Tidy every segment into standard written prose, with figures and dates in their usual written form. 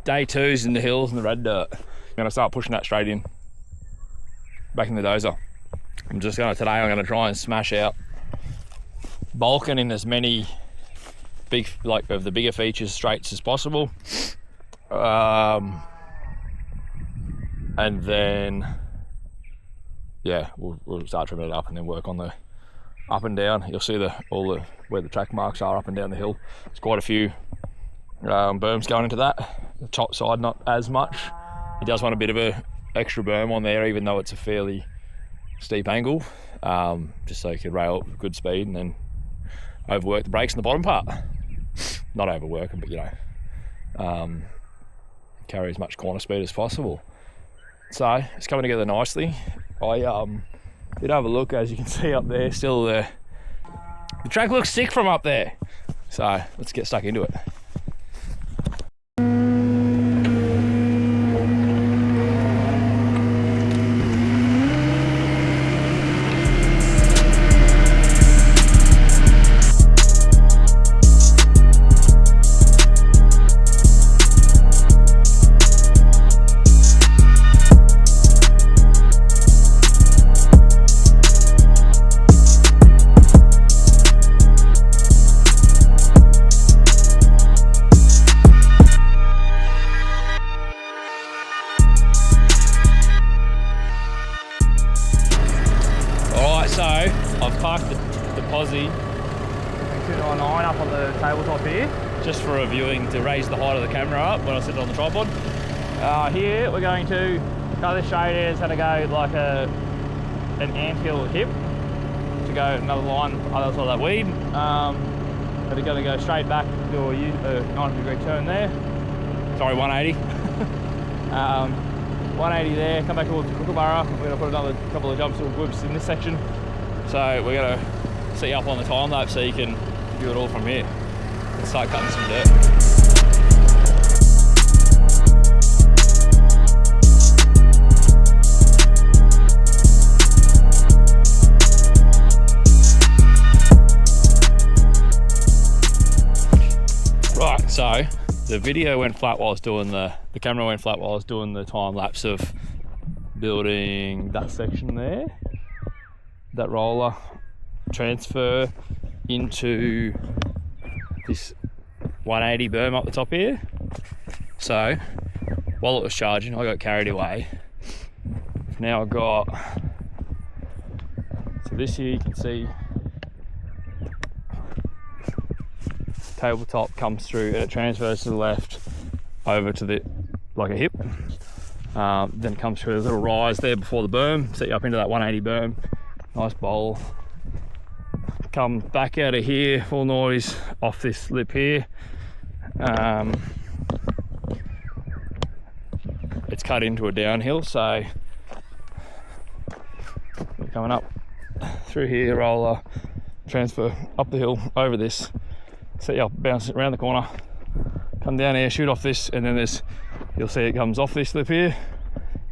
Day 2's in the hills and the red dirt. I'm gonna start pushing that straight in, back in the dozer. Today I'm gonna try and smash out bulking in as many of the bigger features straights as possible. And then, yeah, we'll start trimming it up and then work on the up and down. You'll see where the track marks are up and down the hill. There's quite a few berms going into that. The top side not as much. It does want a bit of a extra berm on there, even though it's a fairly steep angle, just so you can rail at good speed and then overwork the brakes in the bottom part. Not overwork them, but carry as much corner speed as possible. So it's coming together nicely. I did have a look, as you can see up there, still the track looks sick from up there. So let's get stuck into it. Just for reviewing, to raise the height of the camera up when I sit on the tripod. Here we're going to cut this straight here. It's going to go like an anthill hip to go another line other side of that weed. But we're going to go straight back, do a 90-degree turn there. Sorry, 180. 180 there, come back towards the Kookaburra. We're going to put another couple of jumps or whoops in this section. So we're going to set you up on the time lapse so you can view it all from here. Let's start cutting some dirt. Right, so the video went flat while I was doing the camera went flat while I was doing the time lapse of building that section there, that roller, transfer into this 180 berm up the top here. So while it was charging, I got carried away. Now I've got, so this here you can see tabletop comes through and it transfers to the left over to the, like a hip, then comes through a little rise there before the berm, set you up into that 180 berm, nice bowl. Come back out of here, full noise off this lip here. It's cut into a downhill, so we're coming up through here, roller, transfer up the hill over this, set you up, bounce it around the corner, come down here, shoot off this, and then you'll see it comes off this lip here,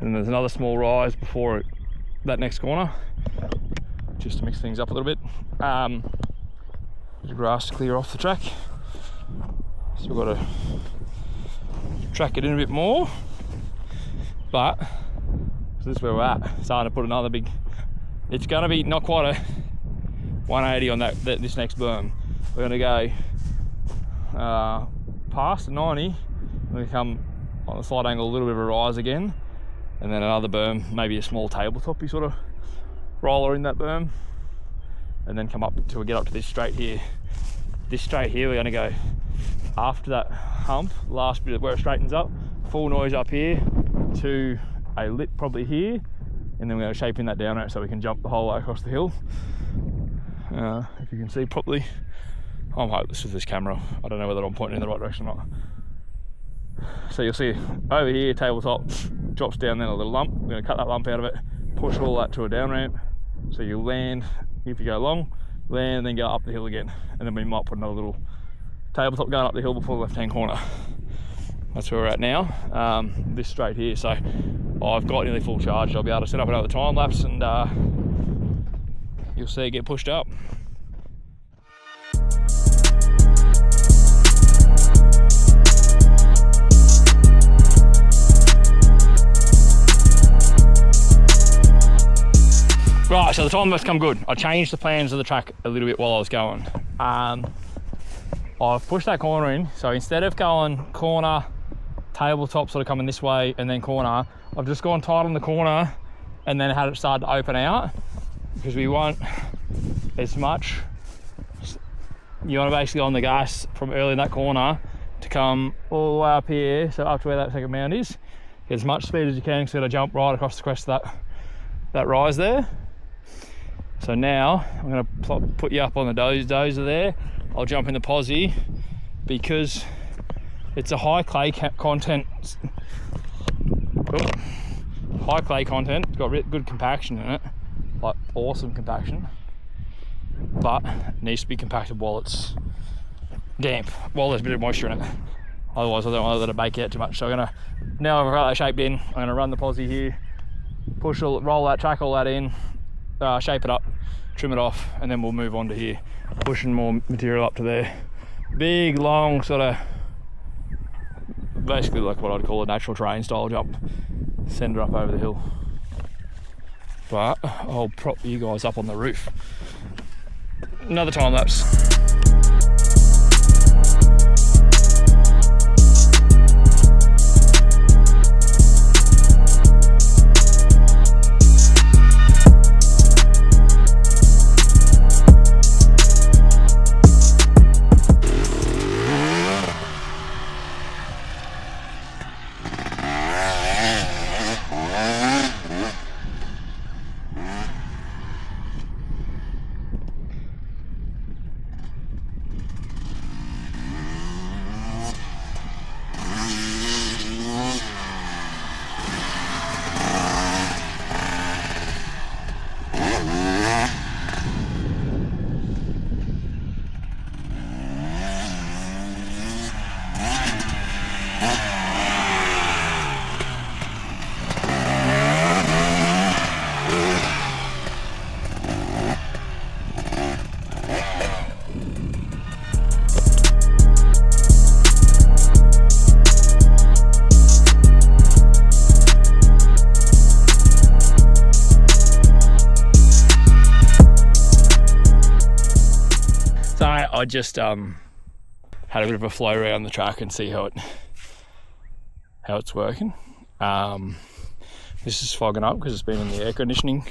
and then there's another small rise before that next corner, just to mix things up a little bit. Bit of grass to clear off the track, so we've got to track it in a bit more, but so this is where we're at. Starting to put another big, it's going to be not quite a 180 on this next berm. We're going to go past the 90, we come on the slight angle, a little bit of a rise again, and then another berm, maybe a small tabletopy sort of roller in that berm, and then come up till we get up to this straight here. This straight here, we're going to go after that hump, last bit where it straightens up, full noise up here to a lip probably here, and then we're going to shape in that down ramp so we can jump the whole way across the hill. If you can see properly, I'm hopeless with this camera. I don't know whether I'm pointing in the right direction or not. So you'll see over here, tabletop drops down then a little lump. We're going to cut that lump out of it, push all that to a down ramp, so you land, if you go long, land and then go up the hill again, and then we might put another little tabletop going up the hill before the left hand corner. That's where we're at now, this straight here. So I've got nearly full charge. I'll be able to set up another time lapse and you'll see it get pushed up. Right, so the time lapse come good. I changed the plans of the track a little bit while I was going. I've pushed that corner in, so instead of going corner, tabletop sort of coming this way and then corner, I've just gone tight on the corner and then had it start to open out, because we want as much, you want to basically on the gas from early in that corner to come all the way up here, so up to where that second mound is, get as much speed as you can, so to jump right across the crest of that rise there. So now I'm going to put you up on the dozer there. I'll jump in the posi because it's a high clay content. High clay content. It's got good compaction in it, like awesome compaction, but it needs to be compacted while it's damp, while there's a bit of moisture in it. Otherwise I don't want to let it bake out too much. So I'm gonna, now I've got that shaped in, I'm gonna run the posi here, roll that, track all that in, shape it up, trim it off, and then we'll move on to here, pushing more material up to there. Big, long, sort of, basically like what I'd call a natural terrain style jump. Send it up over the hill. But I'll prop you guys up on the roof. Another time lapse. I just had a bit of a flow around the track and see how it's working. This is fogging up because it's been in the air conditioning.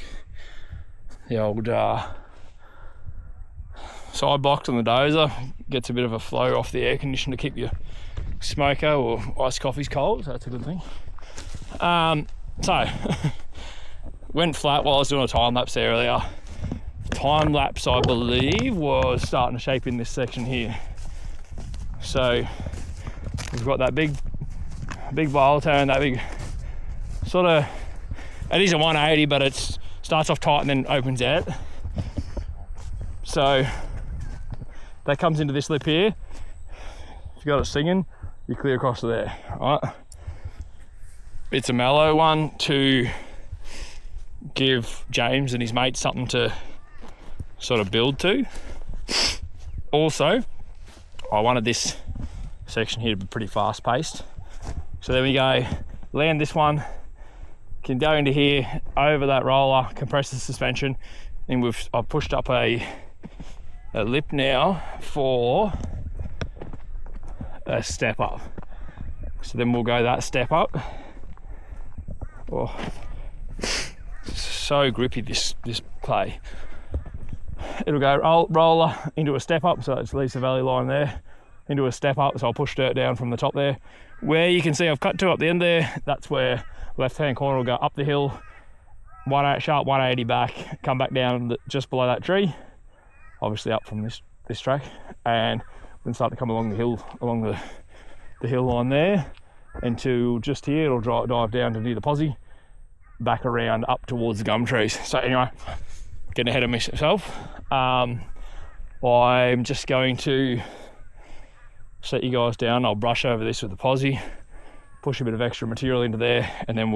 The old side box on the dozer gets a bit of a flow off the air conditioner to keep your smoker or iced coffees cold, so that's a good thing. So went flat while I was doing a time lapse there earlier. Time lapse, I believe, was starting to shape in this section here. So we've got that big bowl turn, that big sort of, it is a 180, but it starts off tight and then opens out. So that comes into this lip here. If you got it singing, you clear across to there, right? It's a mellow one to give James and his mates something to sort of build to. Also, I wanted this section here to be pretty fast paced. So there we go, land this one, can go into here, over that roller, compress the suspension, and I've pushed up a lip now for a step up. So then we'll go that step up. Oh, so grippy this clay. It'll go roller into a step up, so it's Lisa Valley line there, into a step up, so I'll push dirt down from the top there. Where you can see I've cut to up the end there, that's where left hand corner will go up the hill, sharp 180 back, come back down just below that tree, obviously up from this track, and then start to come along the hill, along the hill line there, into just here, it'll dive down to near the posi, back around up towards the gum trees. So anyway, getting ahead of myself. I'm just going to set you guys down. I'll brush over this with the posi, push a bit of extra material into there, and then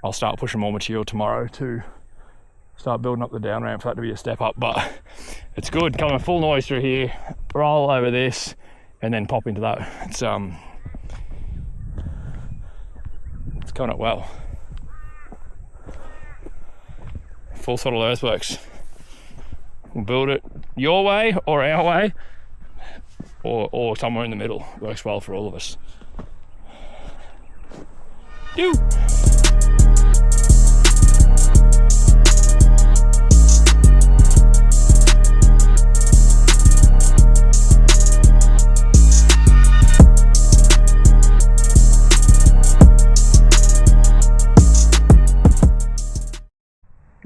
I'll start pushing more material tomorrow to start building up the down ramp for that to be a step up. But it's good coming full noise through here, roll over this, and then pop into that. It's coming up well. Full Throttle Earthworks. We'll build it your way or our way, or somewhere in the middle. Works well for all of us. You.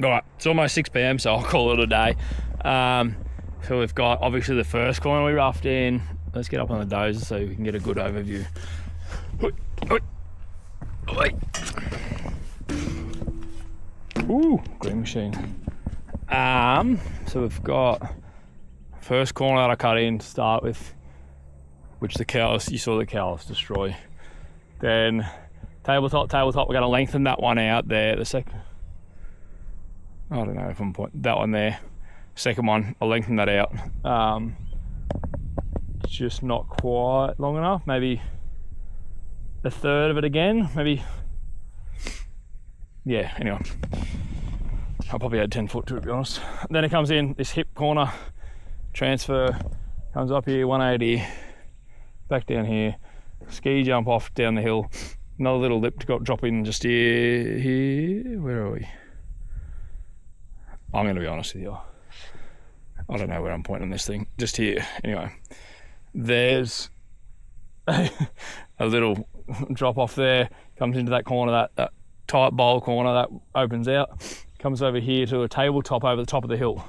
Alright, it's almost 6 PM, so I'll call it a day. So we've got obviously the first corner we roughed in. Let's get up on the dozer so we can get a good overview. Ooh, green machine. So we've got first corner that I cut in to start with, which the cows, you saw the cows destroy. Then tabletop, we're going to lengthen that one out there. The second, I don't know if I'm pointing that one there. Second one, I'll lengthen that out. Just not quite long enough. Maybe a third of it again. Maybe. Yeah. Anyway, I'll probably add 10 foot to it, to be honest. Then it comes in this hip corner transfer. Comes up here 180, back down here. Ski jump off down the hill. Another little lip to drop in just here. Where are we? I'm going to be honest with you. I don't know where I'm pointing this thing. Just here. Anyway, there's a little drop off there. Comes into that corner, that tight bowl corner that opens out. Comes over here to a tabletop over the top of the hill.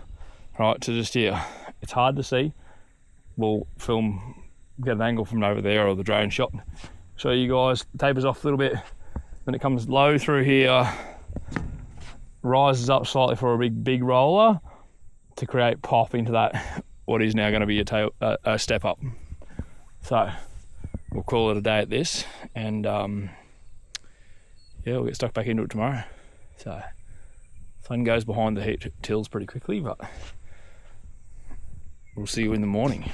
Right, to just here. It's hard to see. We'll get an angle from over there or the drone shot. Show you guys. Tapers off a little bit. Then it comes low through here. Rises up slightly for a big roller to create pop into that what is now going to be a step up. So we'll call it a day at this, and yeah, we'll get stuck back into it tomorrow. So sun goes behind the heat tills pretty quickly, but we'll see you in the morning.